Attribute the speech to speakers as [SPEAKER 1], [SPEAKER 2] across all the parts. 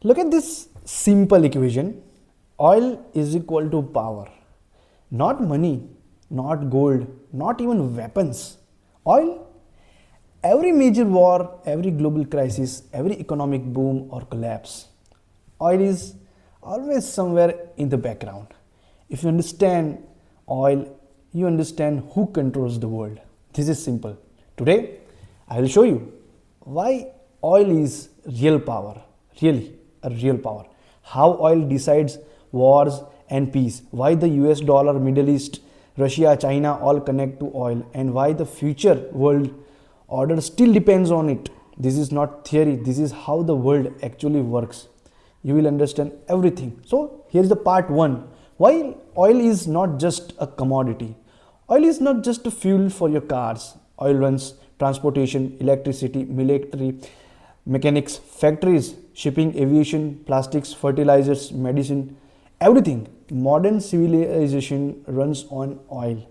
[SPEAKER 1] Look at this simple equation. Oil is equal to power. Not money, not gold, not even weapons. Oil. Every major war, every global crisis, every economic boom or collapse, oil is always somewhere in the background. If you understand oil, you understand who controls the world. This is simple. Today, I will show you why oil is real power, really a real power. How oil decides wars and peace, why the US dollar, Middle East, Russia, China all connect to oil, and why the future world order still depends on it. This is not theory, this is how the world actually works. You will understand everything. So here is the part 1. Why oil is not just a commodity. Oil is not just a fuel for your cars. Oil runs transportation, electricity, military, mechanics, factories, shipping, aviation, plastics, fertilizers, medicine, everything. Modern civilization runs on oil.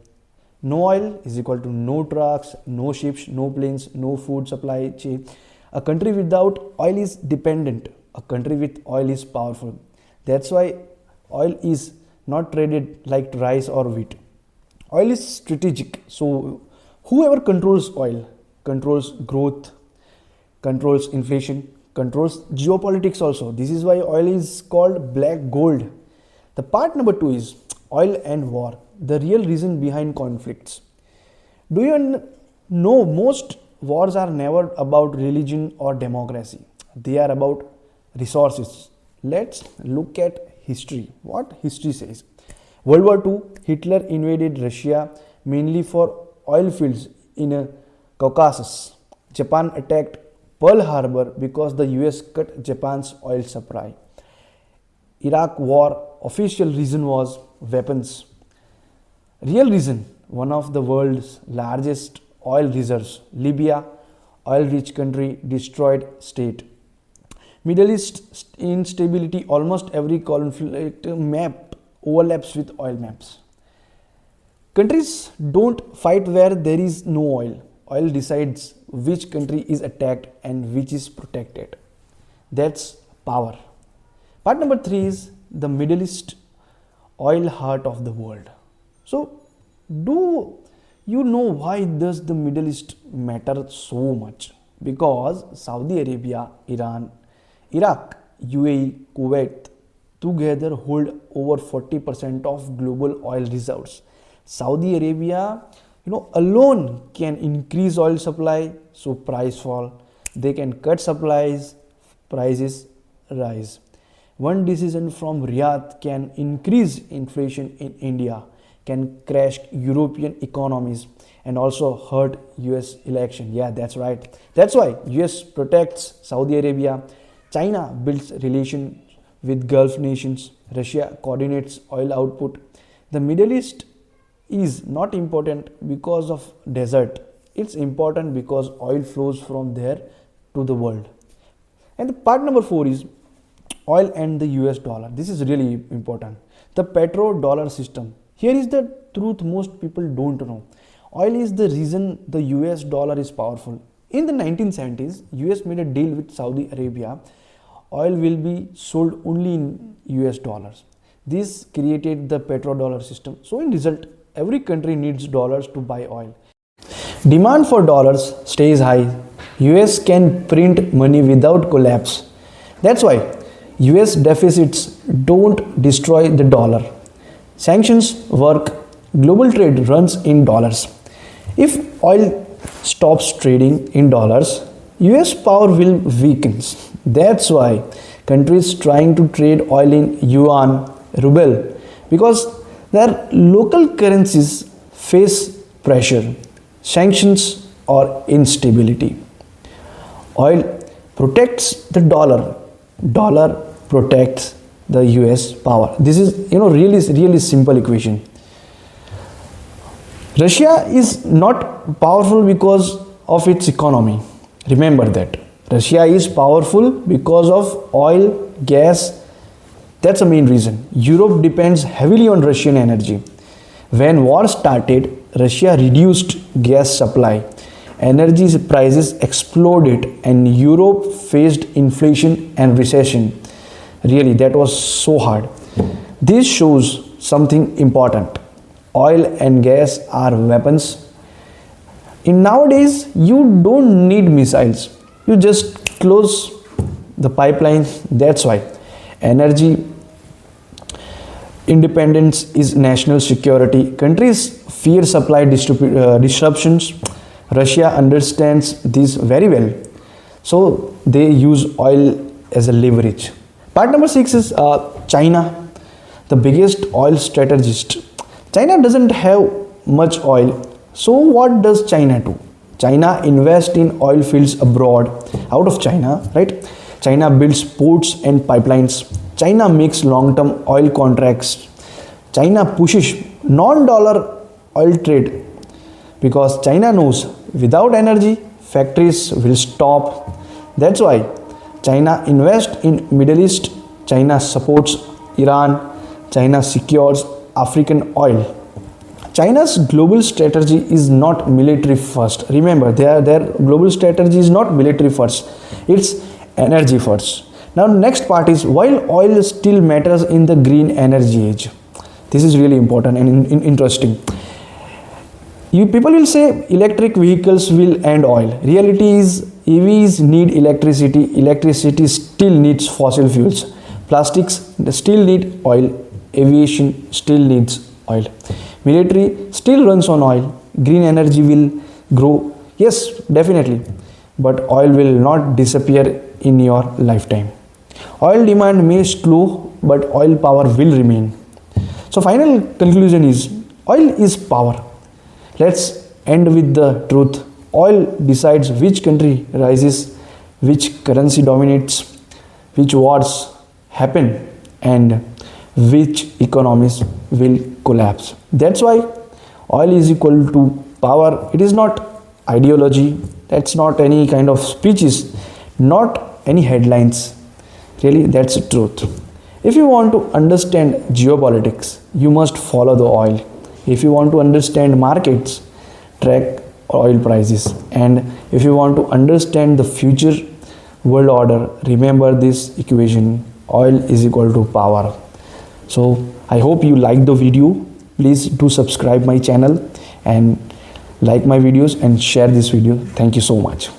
[SPEAKER 1] No oil is equal to no trucks, no ships, no planes, no food supply chain. A country without oil is dependent. A country with oil is powerful. That's why oil is not traded like rice or wheat. Oil is strategic. So whoever controls oil controls growth, controls inflation, controls geopolitics also. This is why oil is called black gold. The part number 2 is oil and war, the real reason behind conflicts. Do you know most wars are never about religion or democracy? They are about resources. Let's look at history. What history says. World War II, Hitler invaded Russia mainly for oil fields in Caucasus. Japan attacked Pearl Harbor because the US cut Japan's oil supply. Iraq war, official reason was weapons. Real reason, one of the world's largest oil reserves. Libya, oil-rich country, destroyed state. Middle East instability, almost every conflict map overlaps with oil maps. Countries don't fight where there is no oil. Oil decides which country is attacked and which is protected. That's power. Part number 3 is the Middle East, oil heart of the world. So, do you know why does the Middle East matter so much? Because Saudi Arabia, Iran, Iraq, UAE, Kuwait together hold over 40% of global oil reserves. Saudi Arabia, alone can increase oil supply, so price fall. They can cut supplies, prices rise. One decision from Riyadh can increase inflation in India, can crash European economies and also hurt US election. Yeah, that's right. That's why US protects Saudi Arabia. China builds relations with Gulf nations. Russia coordinates oil output. The Middle East is not important because of desert. It's important because oil flows from there to the world. And the part number 4 is oil and the US dollar. This is really important. The petrodollar system. Here is the truth most people don't know. Oil is the reason the US dollar is powerful. In the 1970s, US made a deal with Saudi Arabia. Oil will be sold only in US dollars. This created the petrodollar system. So in result, every country needs dollars to buy oil. Demand for dollars stays high. US can print money without collapse. That's why US deficits don't destroy the dollar. Sanctions work. Global trade runs in dollars. If oil stops trading in dollars, US power will weaken. That's why countries trying to trade oil in yuan, ruble, because their local currencies face pressure, sanctions or instability. Oil protects the dollar. Dollar protects the US power. This is really simple equation. Russia is not powerful because of its economy. Remember that. Russia is powerful because of oil, gas. That's the main reason. Europe depends heavily on Russian energy. When war started, Russia reduced gas supply. Energy prices exploded and Europe faced inflation and recession. Really, that was so hard. This shows something important. Oil and gas are weapons. In nowadays, you don't need missiles. You just close the pipeline. That's why energy independence is national security. Countries fear supply disruptions. Russia understands this very well, so they use oil as a leverage. Part number 6 is China, the biggest oil strategist. China doesn't have much oil, so what does China do? China invests in oil fields abroad, out of China, right? China builds ports and pipelines. China makes long-term oil contracts. China pushes non-dollar oil trade because China knows without energy, factories will stop. That's why China invests in Middle East. China supports Iran. China secures African oil. China's global strategy is not military first. Remember, their global strategy is not military first. It's energy first. Now next part is, while oil still matters in the green energy age. This is really important and interesting. People will say electric vehicles will end oil. Reality is EVs need electricity. Electricity still needs fossil fuels. Plastics still need oil. Aviation still needs oil. Military still runs on oil. Green energy will grow. Yes, definitely. But oil will not disappear in your lifetime. Oil demand may slow, but oil power will remain. So final conclusion is, oil is power. Let's end with the truth. Oil decides which country rises, which currency dominates, which wars happen, and which economies will collapse. That's why oil is equal to power. It is not ideology. That's not any kind of speeches, not any headlines. Really, that's the truth. If you want to understand geopolitics, you must follow the oil. If you want to understand markets, track oil prices. And if you want to understand the future world order, remember this equation: oil is equal to power. So I hope you like the video. Please do subscribe my channel and like my videos and share this video. Thank you so much.